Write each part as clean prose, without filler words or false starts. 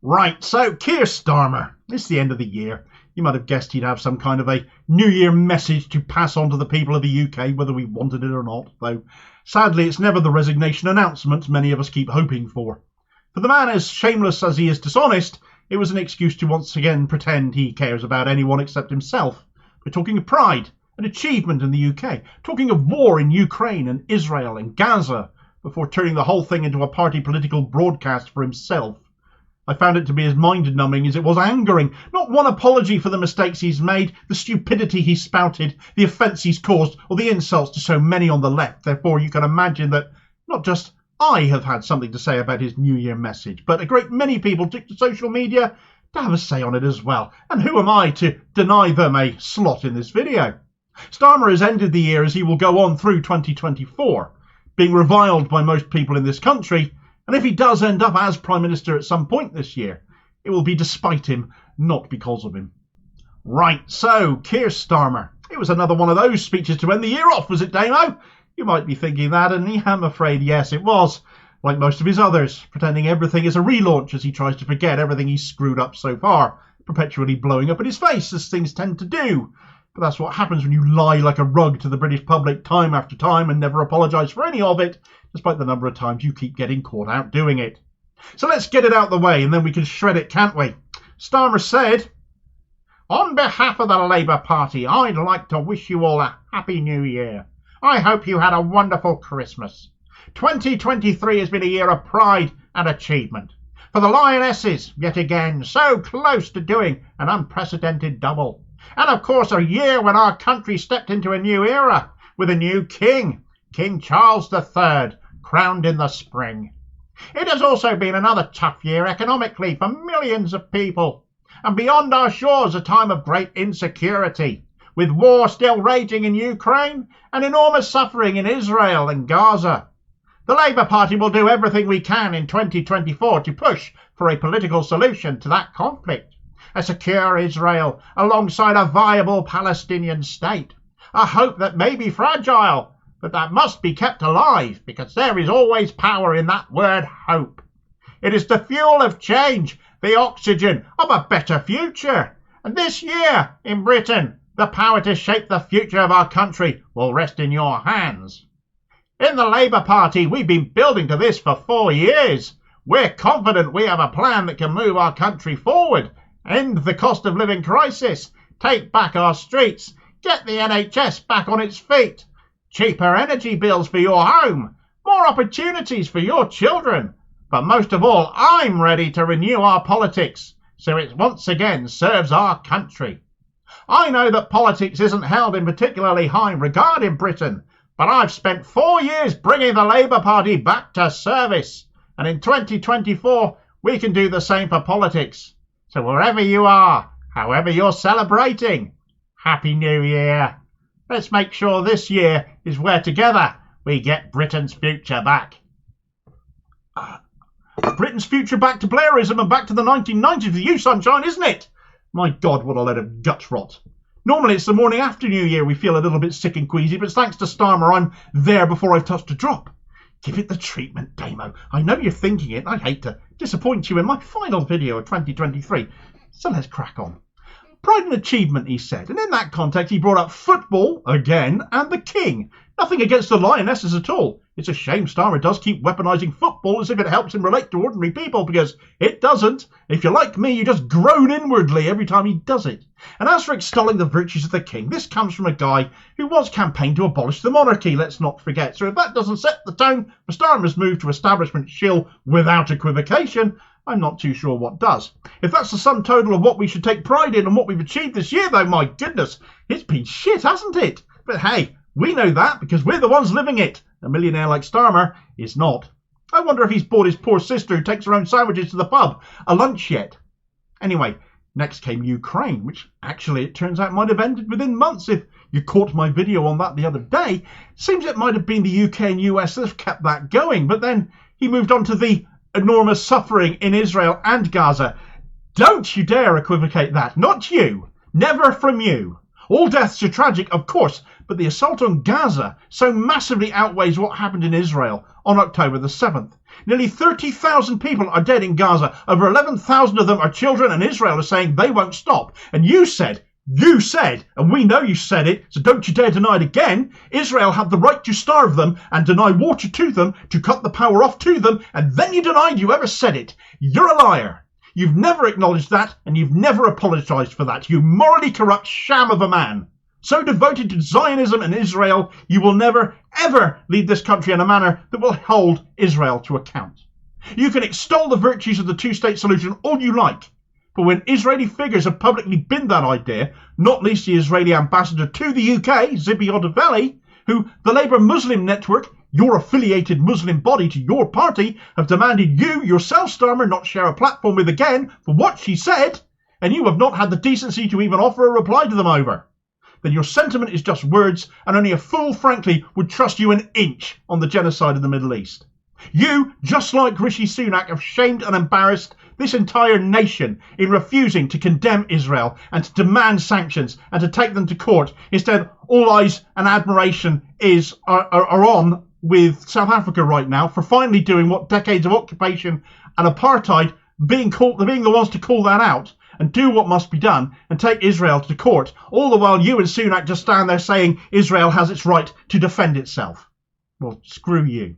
Right, so Keir Starmer. It's the end of the year. You might have guessed he'd have some kind of a New Year message to pass on to the people of the UK, whether we wanted it or not, though sadly it's never the resignation announcement many of us keep hoping for. For the man as shameless as he is dishonest, it was an excuse to once again pretend he cares about anyone except himself. We're talking of pride and achievement in the UK, talking of war in Ukraine and Israel and Gaza, before turning the whole thing into a party political broadcast for himself. I found it to be as mind-numbing as it was angering. Not one apology for the mistakes he's made, the stupidity he's spouted, the offence he's caused, or the insults to so many on the left. Therefore, you can imagine that not just I have had something to say about his New Year message, but a great many people took to social media to have a say on it as well. And who am I to deny them a slot in this video? Starmer has ended the year as he will go on through 2024, being reviled by most people in this country. And if he does end up as Prime Minister at some point this year, it will be despite him, not because of him. Right, so Keir Starmer. It was another one of those speeches to end the year off, was it, Damo? You might be thinking that, and I'm afraid, yes, it was. Like most of his others, pretending everything is a relaunch as he tries to forget everything he's screwed up so far, perpetually blowing up in his face, as things tend to do. But that's what happens when you lie like a rug to the British public time after time and never apologise for any of it, despite the number of times you keep getting caught out doing it. So let's get it out the way and then we can shred it, can't we? Starmer said, "On behalf of the Labour Party, I'd like to wish you all a Happy New Year. I hope you had a wonderful Christmas. 2023 has been a year of pride and achievement. For the Lionesses, yet again, so close to doing an unprecedented double. And of course a year when our country stepped into a new era with a new king, King Charles III, crowned in the spring. It has also been another tough year economically for millions of people. And beyond our shores a time of great insecurity, with war still raging in Ukraine and enormous suffering in Israel and Gaza. The Labour Party will do everything we can in 2024 to push for a political solution to that conflict. A secure Israel alongside a viable Palestinian state. A hope that may be fragile, but that must be kept alive because there is always power in that word hope. It is the fuel of change, the oxygen of a better future. And this year, in Britain, the power to shape the future of our country will rest in your hands. In the Labour Party, we've been building to this for 4 years. We're confident we have a plan that can move our country forward, end the cost of living crisis, take back our streets, get the NHS back on its feet, cheaper energy bills for your home, more opportunities for your children. But most of all, I'm ready to renew our politics so it once again serves our country. I know that politics isn't held in particularly high regard in Britain, but I've spent 4 years bringing the Labour Party back to service, and in 2024 we can do the same for politics. So wherever you are, however you're celebrating, Happy New Year. Let's make sure this year is where together we get Britain's future back. Britain's future back to Blairism and back to the 1990s with you, sunshine, isn't it? My God, what a load of gut rot. Normally it's the morning after New Year we feel a little bit sick and queasy, but thanks to Starmer I'm there before I've touched a drop. Give it the treatment, Damo. I know you're thinking it, and I'd hate to disappoint you in my final video of 2023. So let's crack on. Pride and achievement, he said, and in that context he brought up football, again, and the king. Nothing against the Lionesses at all. It's a shame Starmer does keep weaponising football as if it helps him relate to ordinary people, because it doesn't. If you're like me, you just groan inwardly every time he does it. And as for extolling the virtues of the king, this comes from a guy who once campaigned to abolish the monarchy, let's not forget. So if that doesn't set the tone for Starmer's move to establishment shill without equivocation, I'm not too sure what does. If that's the sum total of what we should take pride in and what we've achieved this year, though, my goodness, it's been shit, hasn't it? But hey, we know that because we're the ones living it. A millionaire like Starmer is not. I wonder if he's bought his poor sister who takes her own sandwiches to the pub a lunch yet. Anyway, next came Ukraine, which actually it turns out might have ended within months. If you caught my video on that the other day, seems it might have been the UK and US that have kept that going. But then he moved on to the enormous suffering in Israel and Gaza. Don't you dare equivocate that. Not you. Never from you. All deaths are tragic, of course, But the assault on Gaza so massively outweighs what happened in Israel on October the 7th. Nearly 30,000 people are dead in Gaza. Over 11,000 of them are children, and Israel is saying they won't stop. And you said, and we know you said it, so don't you dare deny it again, Israel had the right to starve them and deny water to them, to cut the power off to them, and then you denied you ever said it. You're a liar. You've never acknowledged that, and you've never apologised for that. You morally corrupt sham of a man. So devoted to Zionism and Israel, you will never, ever lead this country in a manner that will hold Israel to account. You can extol the virtues of the two-state solution all you like, but when Israeli figures have publicly binned that idea, not least the Israeli ambassador to the UK, Zibi Odavelli, who the Labour Muslim Network, your affiliated Muslim body to your party, have demanded you, yourself, Starmer, not share a platform with again for what she said, and you have not had the decency to even offer a reply to them over, then your sentiment is just words, and only a fool, frankly, would trust you an inch on the genocide in the Middle East. You, just like Rishi Sunak, have shamed and embarrassed this entire nation in refusing to condemn Israel and to demand sanctions and to take them to court. Instead, all eyes and admiration are on with South Africa right now for finally doing what decades of occupation and apartheid, being the ones to call that out and do what must be done and take Israel to court, all the while you and Sunak just stand there saying Israel has its right to defend itself. Well, screw you.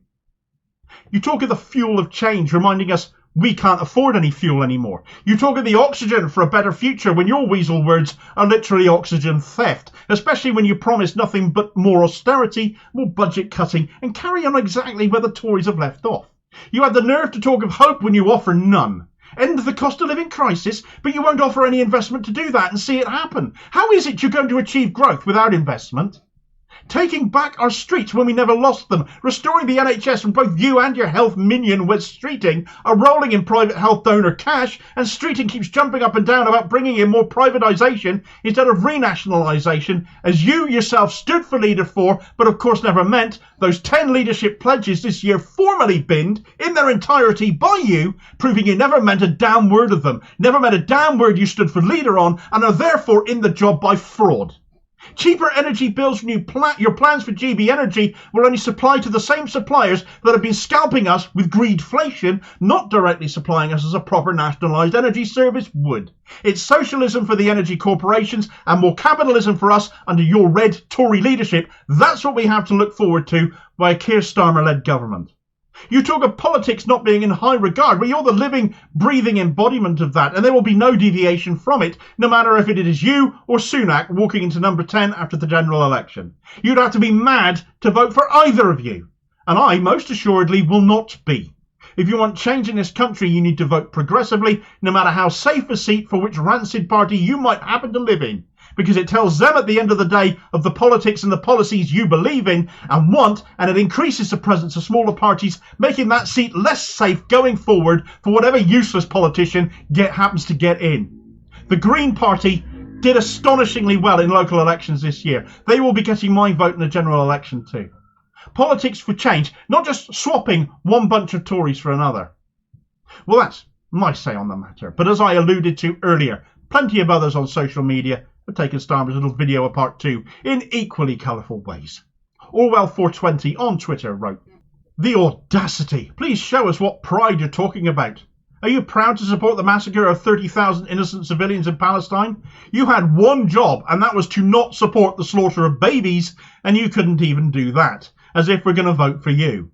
You talk of the fuel of change, reminding us we can't afford any fuel anymore. You talk of the oxygen for a better future when your weasel words are literally oxygen theft, especially when you promise nothing but more austerity, more budget cutting, and carry on exactly where the Tories have left off. You had the nerve to talk of hope when you offer none. End the cost of living crisis, but you won't offer any investment to do that and see it happen. How is it you're going to achieve growth without investment? Taking back our streets when we never lost them, restoring the NHS when both you and your health minion Wes Streeting are rolling in private health donor cash, and Streeting keeps jumping up and down about bringing in more privatisation instead of renationalisation, as you yourself stood for leader for, but of course never meant. Those 10 leadership pledges this year formally binned in their entirety by you, proving you never meant a damn word of them, never meant a damn word you stood for leader on, and are therefore in the job by fraud. Cheaper energy bills from your plans for GB Energy will only supply to the same suppliers that have been scalping us with greedflation, not directly supplying us as a proper nationalised energy service would. It's socialism for the energy corporations and more capitalism for us under your red Tory leadership. That's what we have to look forward to by a Keir Starmer-led government. You talk of politics not being in high regard, but you're the living, breathing embodiment of that, and there will be no deviation from it, no matter if it is you or Sunak walking into number 10 after the general election. You'd have to be mad to vote for either of you, and I, most assuredly, will not be. If you want change in this country, you need to vote progressively, no matter how safe a seat for which rancid party you might happen to live in, because it tells them at the end of the day of the politics and the policies you believe in and want, and it increases the presence of smaller parties, making that seat less safe going forward for whatever useless politician happens to get in. The Green Party did astonishingly well in local elections this year. They will be getting my vote in the general election too. Politics for change, not just swapping one bunch of Tories for another. Well, that's my say on the matter, but as I alluded to earlier, plenty of others on social media have taken Starmer's little video apart too, in equally colourful ways. Orwell420 on Twitter wrote, "The audacity! Please show us what pride you're talking about. Are you proud to support the massacre of 30,000 innocent civilians in Palestine? You had one job, and that was to not support the slaughter of babies, and you couldn't even do that. As if we're going to vote for you."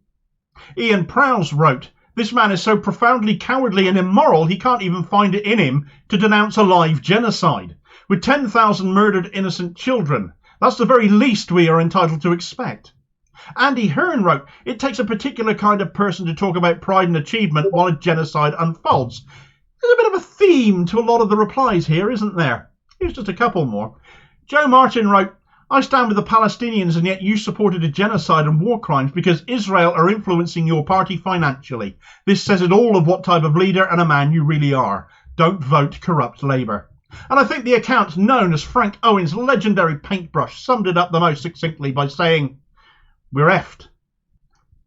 Ian Prowse wrote, "This man is so profoundly cowardly and immoral he can't even find it in him to denounce a live genocide. With 10,000 murdered innocent children, that's the very least we are entitled to expect." Andy Hearn wrote, "It takes a particular kind of person to talk about pride and achievement while a genocide unfolds." There's a bit of a theme to a lot of the replies here, isn't there? Here's just a couple more. Joe Martin wrote, "I stand with the Palestinians, and yet you supported a genocide and war crimes because Israel are influencing your party financially. This says it all of what type of leader and a man you really are. Don't vote corrupt Labour." And I think the account known as Frank Owen's legendary paintbrush summed it up the most succinctly by saying, "We're effed."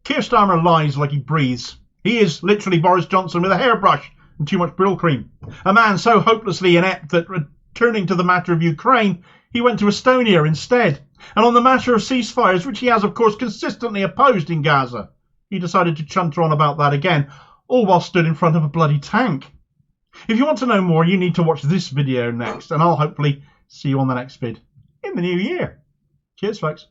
Keir Starmer lies like he breathes. He is literally Boris Johnson with a hairbrush and too much Brill cream. A man so hopelessly inept that turning to the matter of Ukraine, he went to Estonia instead. And on the matter of ceasefires, which he has, of course, consistently opposed in Gaza, he decided to chunter on about that again, all while stood in front of a bloody tank. If you want to know more, you need to watch this video next, and I'll hopefully see you on the next vid in the new year. Cheers, folks.